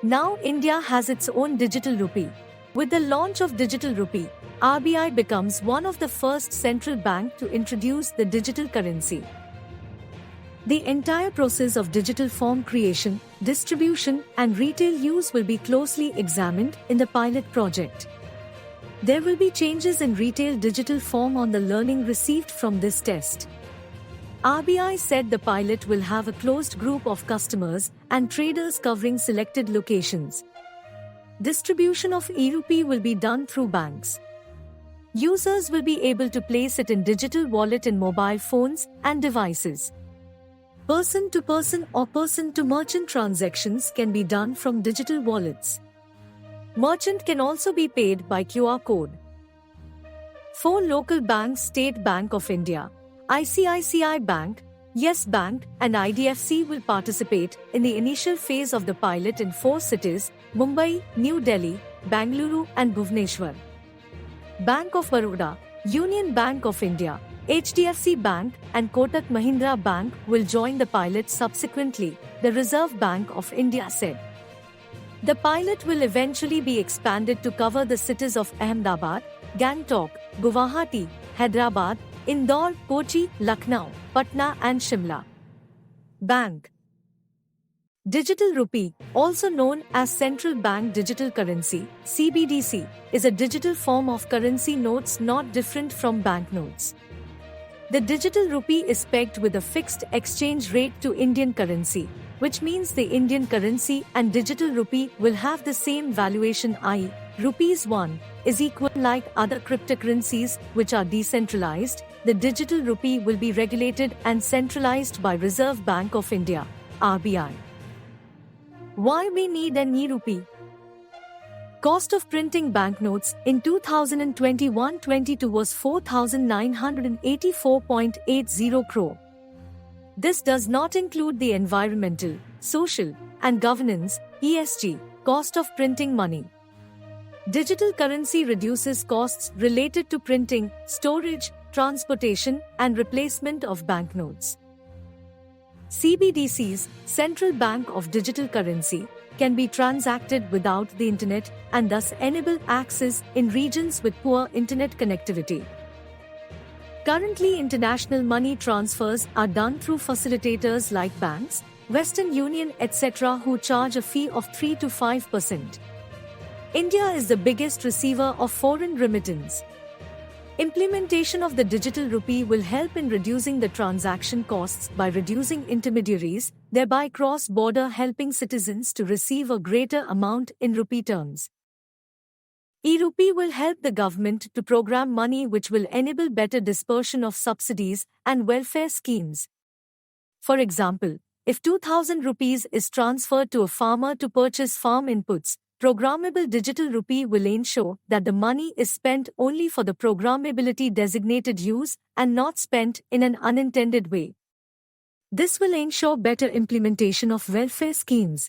Now India has its own digital rupee. With the launch of Digital Rupee, RBI becomes one of the first central bank to introduce the digital currency. The entire process of digital form creation, distribution, and retail use will be closely examined in the pilot project. There will be changes in retail digital form on the learning received from this test. RBI said the pilot will have a closed group of customers and traders covering selected locations. Distribution of e-rupee will be done through banks. Users will be able to place it in digital wallet in mobile phones and devices. Person-to-person or person-to-merchant transactions can be done from digital wallets. Merchant can also be paid by QR code. 4 local banks, State Bank of India, ICICI Bank, Yes Bank, and IDFC will participate in the initial phase of the pilot in 4 cities: Mumbai, New Delhi, Bengaluru, and Bhubaneswar. Bank of Baroda, Union Bank of India, HDFC Bank, and Kotak Mahindra Bank will join the pilot subsequently, the Reserve Bank of India said. The pilot will eventually be expanded to cover the cities of Ahmedabad, Gangtok, Guwahati, Hyderabad, Indore, Kochi, Lucknow, Patna and Shimla. Bank. Digital Rupee, also known as Central Bank Digital Currency, CBDC, is a digital form of currency notes not different from banknotes. The digital rupee is pegged with a fixed exchange rate to Indian currency, which means the Indian currency and digital rupee will have the same valuation, i.e., rupees 1 is equal. Like other cryptocurrencies which are decentralized, the digital rupee will be regulated and centralized by Reserve Bank of India, RBI. Why we need an e-rupee? Cost of printing banknotes in 2021-22 was 4,984.80 crore. This does not include the environmental, social, and governance (ESG) cost of printing money. Digital currency reduces costs related to printing, storage, transportation, and replacement of banknotes. CBDCs, Central Bank of Digital Currency, can be transacted without the internet and thus enable access in regions with poor internet connectivity. Currently, international money transfers are done through facilitators like banks, Western Union, etc., who charge a fee of 3 to 5%. India is the biggest receiver of foreign remittance. Implementation of the digital rupee will help in reducing the transaction costs by reducing intermediaries, thereby cross-border helping citizens to receive a greater amount in rupee terms. E-rupee will help the government to program money, which will enable better dispersion of subsidies and welfare schemes. For example, if 2,000 rupees is transferred to a farmer to purchase farm inputs, programmable digital rupee will ensure that the money is spent only for the programmability designated use and not spent in an unintended way. This will ensure better implementation of welfare schemes.